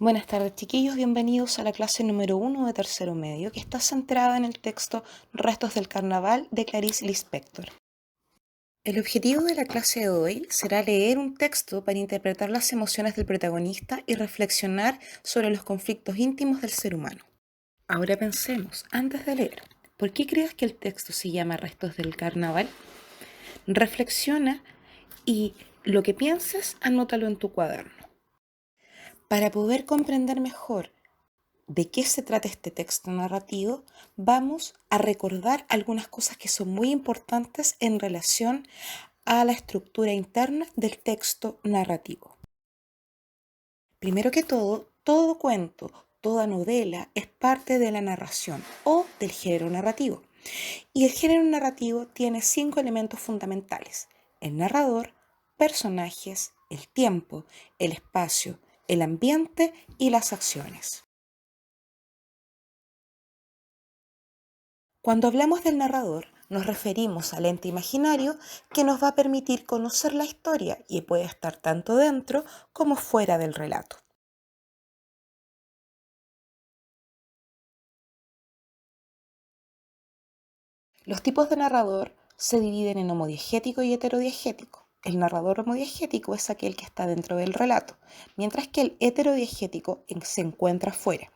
Buenas tardes, chiquillos. Bienvenidos a la clase número 1 de tercero medio, que está centrada en el texto Restos del Carnaval de Clarice Lispector. El objetivo de la clase de hoy será leer un texto para interpretar las emociones del protagonista y reflexionar sobre los conflictos íntimos del ser humano. Ahora pensemos, antes de leer, ¿por qué crees que el texto se llama Restos del Carnaval? Reflexiona y lo que pienses, anótalo en tu cuaderno. Para poder comprender mejor de qué se trata este texto narrativo, vamos a recordar algunas cosas que son muy importantes en relación a la estructura interna del texto narrativo. Primero que todo cuento, toda novela es parte de la narración o del género narrativo. Y el género narrativo tiene 5 elementos fundamentales: el narrador, personajes, el tiempo, el espacio, el ambiente y las acciones. Cuando hablamos del narrador, nos referimos al ente imaginario que nos va a permitir conocer la historia y puede estar tanto dentro como fuera del relato. Los tipos de narrador se dividen en homodiegético y heterodiegético. El narrador homodiegético es aquel que está dentro del relato, mientras que el heterodiegético se encuentra fuera.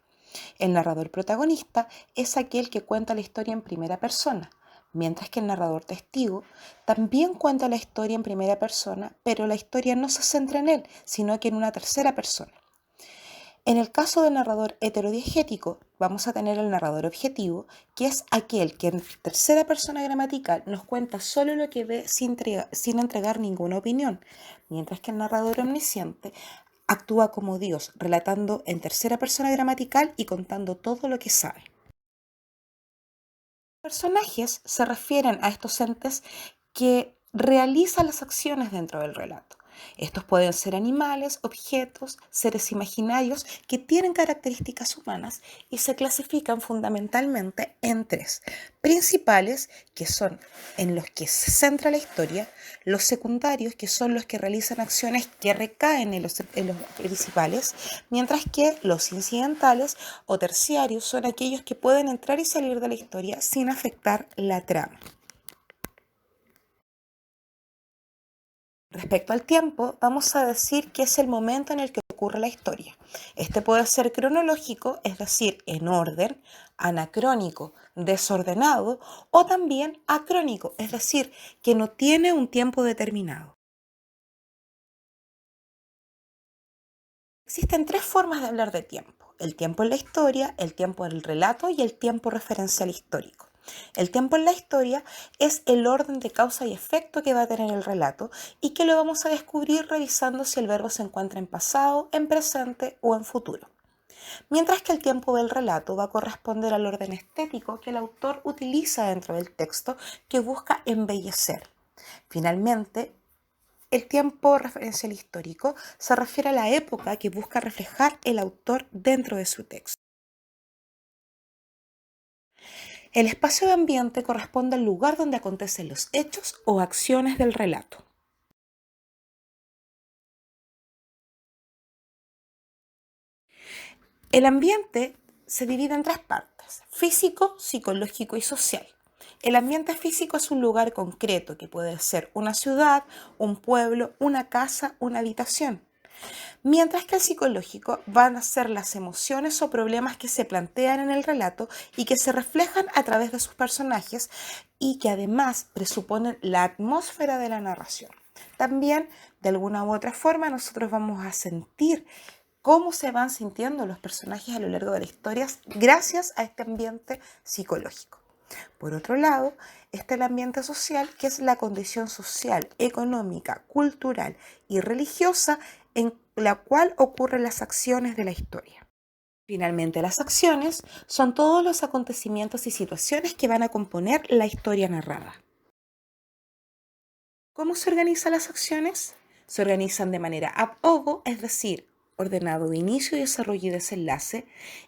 El narrador protagonista es aquel que cuenta la historia en primera persona, mientras que el narrador testigo también cuenta la historia en primera persona, pero la historia no se centra en él, sino que en una tercera persona. En el caso del narrador heterodiegético, vamos a tener el narrador objetivo, que es aquel que en tercera persona gramatical nos cuenta solo lo que ve sin entregar ninguna opinión, mientras que el narrador omnisciente actúa como Dios, relatando en tercera persona gramatical y contando todo lo que sabe. Personajes se refieren a estos entes que realizan las acciones dentro del relato. Estos pueden ser animales, objetos, seres imaginarios que tienen características humanas y se clasifican fundamentalmente en tres: principales, que son en los que se centra la historia; los secundarios, que son los que realizan acciones que recaen en los principales; mientras que los incidentales o terciarios son aquellos que pueden entrar y salir de la historia sin afectar la trama. Respecto al tiempo, vamos a decir que es el momento en el que ocurre la historia. Este puede ser cronológico, es decir, en orden; anacrónico, desordenado; o también acrónico, es decir, que no tiene un tiempo determinado. Existen tres formas de hablar de tiempo: el tiempo en la historia, el tiempo en el relato y el tiempo referencial histórico. El tiempo en la historia es el orden de causa y efecto que va a tener el relato y que lo vamos a descubrir revisando si el verbo se encuentra en pasado, en presente o en futuro. Mientras que el tiempo del relato va a corresponder al orden estético que el autor utiliza dentro del texto, que busca embellecer. Finalmente, el tiempo referencial histórico se refiere a la época que busca reflejar el autor dentro de su texto. El espacio de ambiente corresponde al lugar donde acontecen los hechos o acciones del relato. El ambiente se divide en tres partes: físico, psicológico y social. El ambiente físico es un lugar concreto que puede ser una ciudad, un pueblo, una casa, una habitación. Mientras que el psicológico van a ser las emociones o problemas que se plantean en el relato y que se reflejan a través de sus personajes y que además presuponen la atmósfera de la narración. También, de alguna u otra forma, nosotros vamos a sentir cómo se van sintiendo los personajes a lo largo de la historia gracias a este ambiente psicológico. Por otro lado, está el ambiente social, que es la condición social, económica, cultural y religiosa en la cual ocurren las acciones de la historia. Finalmente, las acciones son todos los acontecimientos y situaciones que van a componer la historia narrada. ¿Cómo se organizan las acciones? Se organizan de manera ab ovo, es decir, ordenado de inicio, desarrollo y desenlace;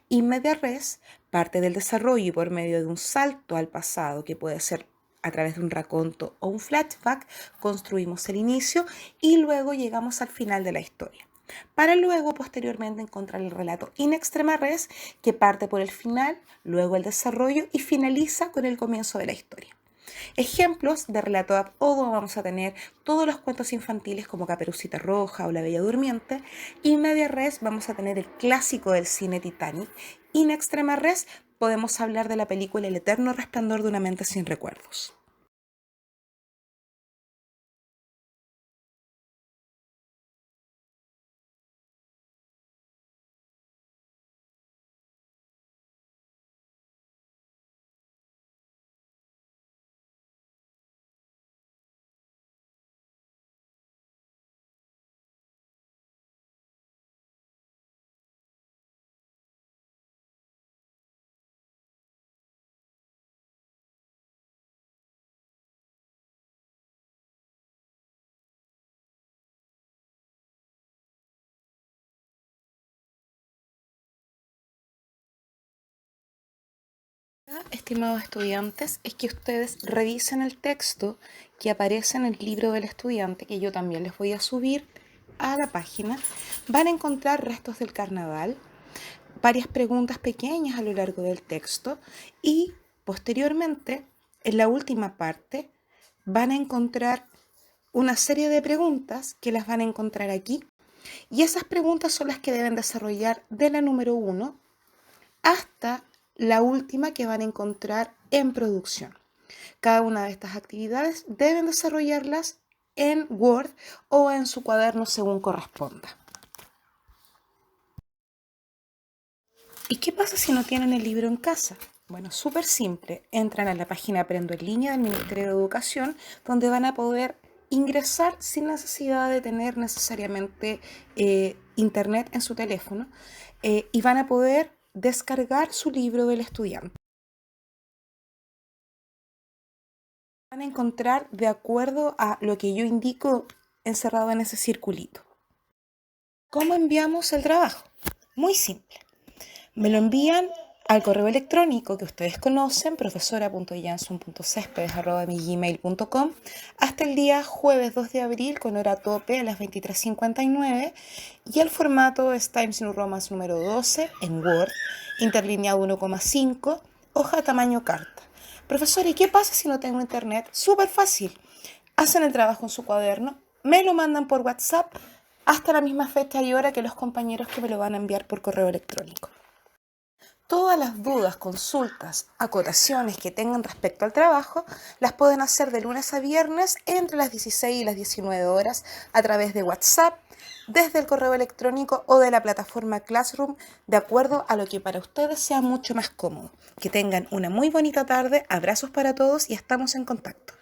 y media res, parte del desarrollo y por medio de un salto al pasado, que puede ser a través de un raconto o un flashback, construimos el inicio y luego llegamos al final de la historia. para luego posteriormente encontrar el relato in extrema res que parte por el final, luego el desarrollo y finaliza con el comienzo de la historia. Ejemplos de relato ab odo vamos a tener todos los cuentos infantiles como Caperucita Roja o La Bella Durmiente, y media res vamos a tener el clásico del cine Titanic. In extrema res podemos hablar de la película El eterno resplandor de una mente sin recuerdos. Estimados estudiantes, es que ustedes revisen el texto que aparece en el libro del estudiante, que yo también les voy a subir a la página. Van a encontrar restos del carnaval, varias preguntas pequeñas a lo largo del texto y posteriormente, en la última parte, van a encontrar una serie de preguntas que las van a encontrar aquí, y esas preguntas son las que deben desarrollar de la número 1 hasta la última que van a encontrar en producción. Cada una de estas actividades deben desarrollarlas en Word o en su cuaderno según corresponda. ¿Y qué pasa si no tienen el libro en casa? Bueno, súper simple. Entran a la página Aprendo en línea del Ministerio de Educación, donde van a poder ingresar sin necesidad de tener necesariamente internet en su teléfono, y van a poder descargar su libro del estudiante. Van a encontrar de acuerdo a lo que yo indico encerrado en ese circulito. ¿Cómo enviamos el trabajo? Muy simple. Me lo envían al correo electrónico que ustedes conocen, profesora.janson.cespedes@gmail.com, hasta el día jueves 2 de abril con hora tope a las 23:59, y el formato es Times New Roman número 12 en Word, interlineado 1,5, hoja tamaño carta. Profesor, ¿y qué pasa si no tengo internet? Súper fácil. Hacen el trabajo en su cuaderno, me lo mandan por WhatsApp hasta la misma fecha y hora que los compañeros que me lo van a enviar por correo electrónico. Todas las dudas, consultas, acotaciones que tengan respecto al trabajo las pueden hacer de lunes a viernes entre las 16 y las 19 horas a través de WhatsApp, desde el correo electrónico o de la plataforma Classroom, de acuerdo a lo que para ustedes sea mucho más cómodo. Que tengan una muy bonita tarde, abrazos para todos y estamos en contacto.